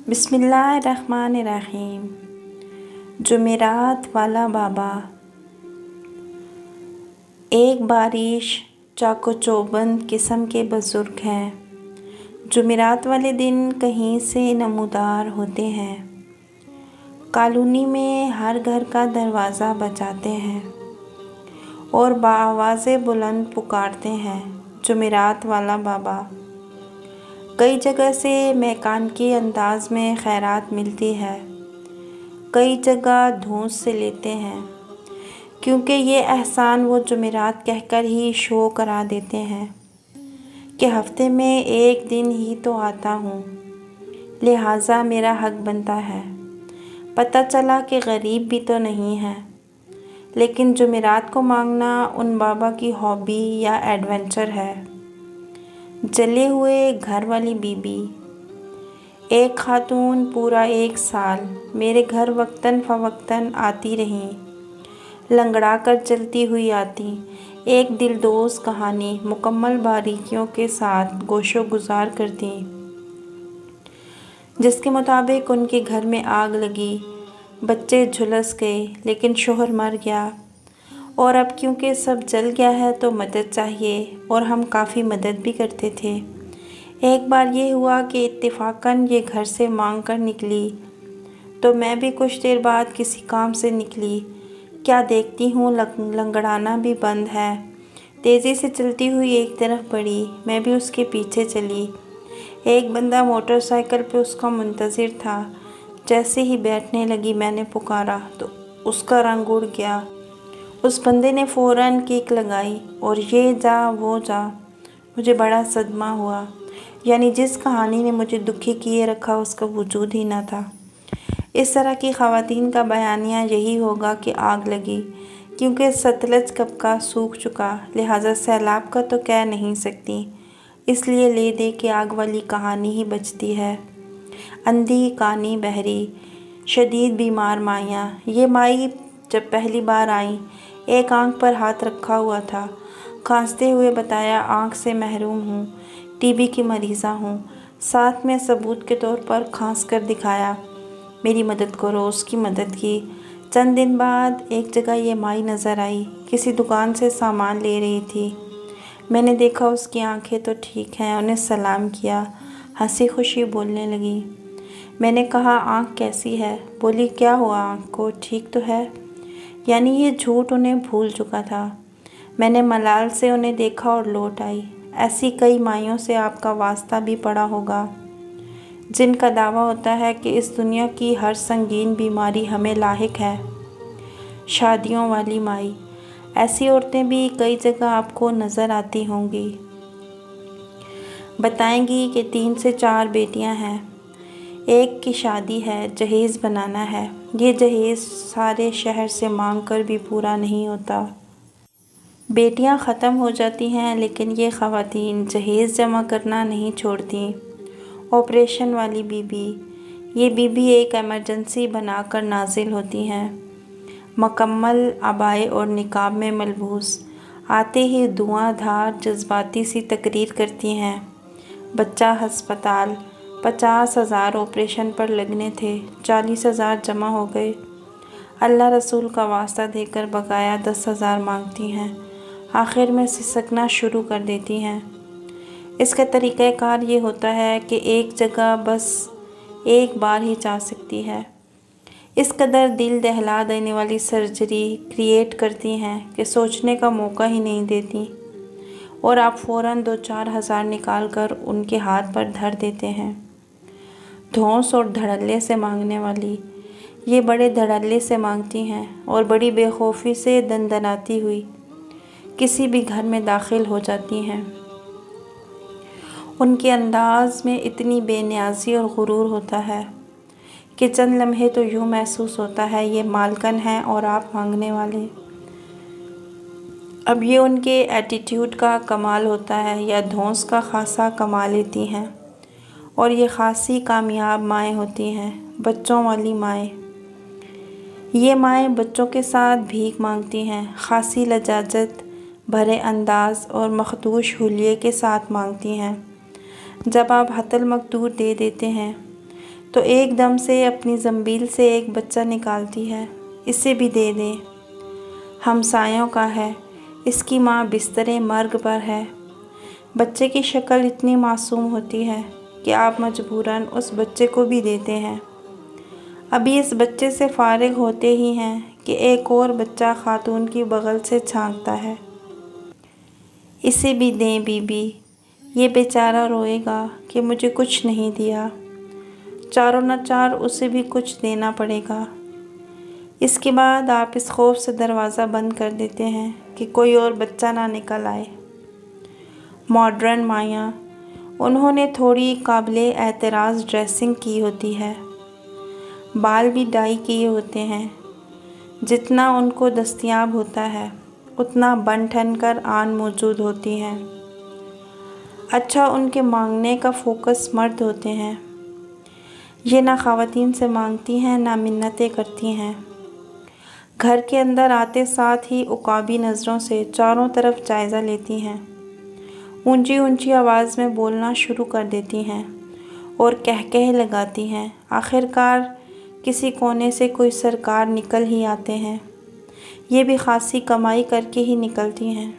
بسم اللہ الرحمن الرحیم۔ جمعرات والا بابا۔ ایک بارش چاکو چوبند قسم کے بزرگ ہیں۔ جمعرات والے دن کہیں سے نمودار ہوتے ہیں۔ کالونی میں ہر گھر کا دروازہ بجاتے ہیں اور بآواز بلند پکارتے ہیں، جمعرات والا بابا۔ کئی جگہ سے میکانکی انداز میں خیرات ملتی ہے، کئی جگہ دھوس سے لیتے ہیں، کیونکہ یہ احسان وہ جمعرات کہہ کر ہی شو کرا دیتے ہیں کہ ہفتے میں ایک دن ہی تو آتا ہوں، لہٰذا میرا حق بنتا ہے۔ پتہ چلا کہ غریب بھی تو نہیں ہے، لیکن جمعرات کو مانگنا ان بابا کی ہابی یا ایڈونچر ہے۔ جلے ہوئے گھر والی بی بی۔ ایک خاتون پورا 1 سال میرے گھر وقتاً فوقتاً آتی رہیں، لنگڑا کر چلتی ہوئی آتی، ایک دلدوز کہانی مکمل باریکیوں کے ساتھ گوش و گزار کرتی، جس کے مطابق ان کے گھر میں آگ لگی، بچے جھلس گئے لیکن شوہر مر گیا، اور اب کیونکہ سب جل گیا ہے تو مدد چاہیے، اور ہم کافی مدد بھی کرتے تھے۔ ایک بار یہ ہوا کہ اتفاقاً یہ گھر سے مانگ کر نکلی تو میں بھی کچھ دیر بعد کسی کام سے نکلی، کیا دیکھتی ہوں لنگڑانا بھی بند ہے، تیزی سے چلتی ہوئی ایک طرف بڑھی، میں بھی اس کے پیچھے چلی۔ ایک بندہ موٹر سائیکل پہ اس کا منتظر تھا، جیسے ہی بیٹھنے لگی میں نے پکارا تو اس کا رنگ اڑ گیا۔ اس بندے نے فوراً کک لگائی اور یہ جا وہ جا، مجھے بڑا صدمہ ہوا، یعنی جس کہانی نے مجھے دکھی کیے رکھا اس کا وجود ہی نہ تھا۔ اس طرح کی خواتین کا بیانیہ یہی ہوگا کہ آگ لگی، کیونکہ ستلج کب کا سوکھ چکا، لہٰذا سیلاب کا تو کہہ نہیں سکتی، اس لیے لے دے کے آگ والی کہانی ہی بچتی ہے۔ اندھی کانی بہری، شدید بیمار مائیاں۔ یہ مائی جب پہلی بار آئیں، ایک آنکھ پر ہاتھ رکھا ہوا تھا، کھانستے ہوئے بتایا آنکھ سے محروم ہوں، ٹی بی کی مریضہ ہوں، ساتھ میں ثبوت کے طور پر کھانس کر دکھایا، میری مدد کرو، اس کی مدد کی۔ چند دن بعد ایک جگہ یہ مائی نظر آئی، کسی دکان سے سامان لے رہی تھی، میں نے دیکھا اس کی آنکھیں تو ٹھیک ہیں، انہیں سلام کیا، ہنسی خوشی بولنے لگی۔ میں نے کہا آنکھ کیسی ہے؟ بولی کیا ہوا آنکھ کو، ٹھیک تو ہے؟ یعنی یہ جھوٹ انہیں بھول چکا تھا۔ میں نے ملال سے انہیں دیکھا اور لوٹ آئی۔ ایسی کئی مائیوں سے آپ کا واسطہ بھی پڑا ہوگا، جن کا دعویٰ ہوتا ہے کہ اس دنیا کی ہر سنگین بیماری ہمیں لاحق ہے۔ شادیوں والی مائی۔ ایسی عورتیں بھی کئی جگہ آپ کو نظر آتی ہوں گی، بتائیں گی کہ 3 سے 4 بیٹیاں ہیں، ایک کی شادی ہے، جہیز بنانا ہے، یہ جہیز سارے شہر سے مانگ کر بھی پورا نہیں ہوتا۔ بیٹیاں ختم ہو جاتی ہیں لیکن یہ خواتین جہیز جمع کرنا نہیں چھوڑتیں۔ آپریشن والی بی بی۔ یہ بی بی ایک ایمرجنسی بنا کر نازل ہوتی ہیں، مکمل عبائے اور نقاب میں ملبوس، آتے ہی دھواں دھار جذباتی سی تقریر کرتی ہیں، بچہ ہسپتال، 50,000 آپریشن پر لگنے تھے، 40,000 جمع ہو گئے، اللہ رسول کا واسطہ دے کر بقایا 10,000 مانگتی ہیں، آخر میں سسکنا شروع کر دیتی ہیں۔ اس کا طریقہ کار یہ ہوتا ہے کہ ایک جگہ بس ایک بار ہی جا سکتی ہے، اس قدر دل دہلا دینے والی سرجری کریٹ کرتی ہیں کہ سوچنے کا موقع ہی نہیں دیتی، اور آپ فوراً 2-4 ہزار نکال کر ان کے ہاتھ پر دھر دیتے ہیں۔ دھونس اور دھڑلے سے مانگنے والی۔ یہ بڑے دھڑلے سے مانگتی ہیں اور بڑی بے خوفی سے دندناتی ہوئی کسی بھی گھر میں داخل ہو جاتی ہیں۔ ان کے انداز میں اتنی بے نیازی اور غرور ہوتا ہے کہ چند لمحے تو یوں محسوس ہوتا ہے یہ مالکن ہیں اور آپ مانگنے والے۔ اب یہ ان کے ایٹیٹیوڈ کا کمال ہوتا ہے یا دھونس کا خاصا کما لیتی ہیں، اور یہ خاصی کامیاب مائیں ہوتی ہیں، بچوں والی مائیں۔ یہ مائیں بچوں کے ساتھ بھیک مانگتی ہیں، خاصی لجاجت بھرے انداز اور مخدوش حلیے کے ساتھ مانگتی ہیں۔ جب آپ حت المقدور دے دیتے ہیں تو ایک دم سے اپنی زنبیل سے ایک بچہ نکالتی ہے، اسے بھی دے دیں، ہمسایوں کا ہے، اس کی ماں بستر مرگ پر ہے۔ بچے کی شکل اتنی معصوم ہوتی ہے کہ آپ مجبوراً اس بچے کو بھی دیتے ہیں۔ ابھی اس بچے سے فارغ ہوتے ہی ہیں کہ ایک اور بچہ خاتون کی بغل سے جھانکتا ہے، اسے بھی دیں بی بی، یہ بیچارہ روئے گا کہ مجھے کچھ نہیں دیا، چاروں نہ چار اسے بھی کچھ دینا پڑے گا۔ اس کے بعد آپ اس خوف سے دروازہ بند کر دیتے ہیں کہ کوئی اور بچہ نہ نکل آئے۔ ماڈرن مائیں، انہوں نے تھوڑی قابل اعتراض ڈریسنگ کی ہوتی ہے، بال بھی ڈائی کیے ہوتے ہیں، جتنا ان کو دستیاب ہوتا ہے اتنا بن ٹھن کر آن موجود ہوتی ہیں۔ اچھا، ان کے مانگنے کا فوکس مرد ہوتے ہیں، یہ نہ خواتین سے مانگتی ہیں نہ منتیں کرتی ہیں۔ گھر کے اندر آتے ساتھ ہی عقابی نظروں سے چاروں طرف جائزہ لیتی ہیں، اونچی اونچی آواز میں بولنا شروع کر دیتی ہیں اور کہکہے لگاتی ہیں۔ آخر کار کسی کونے سے کوئی سرکار نکل ہی آتے ہیں، یہ بھی خاصی کمائی کر کے ہی نکلتی ہیں۔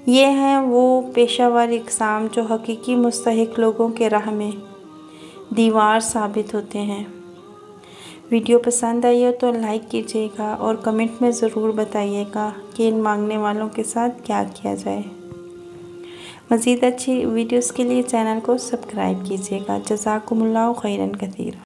یہ ہیں وہ پیشہ ور اقسام جو حقیقی مستحق لوگوں کے راہ میں دیوار ثابت ہوتے ہیں۔ ویڈیو پسند آئی ہو تو لائک کیجیے گا اور کمنٹ میں ضرور بتائیے گا کہ ان مانگنے والوں کے ساتھ کیا کیا جائے۔ مزید اچھی ویڈیوز کے لیے چینل کو سبسکرائب کیجیے گا۔ جزاکم اللہ خیراً کثیرا۔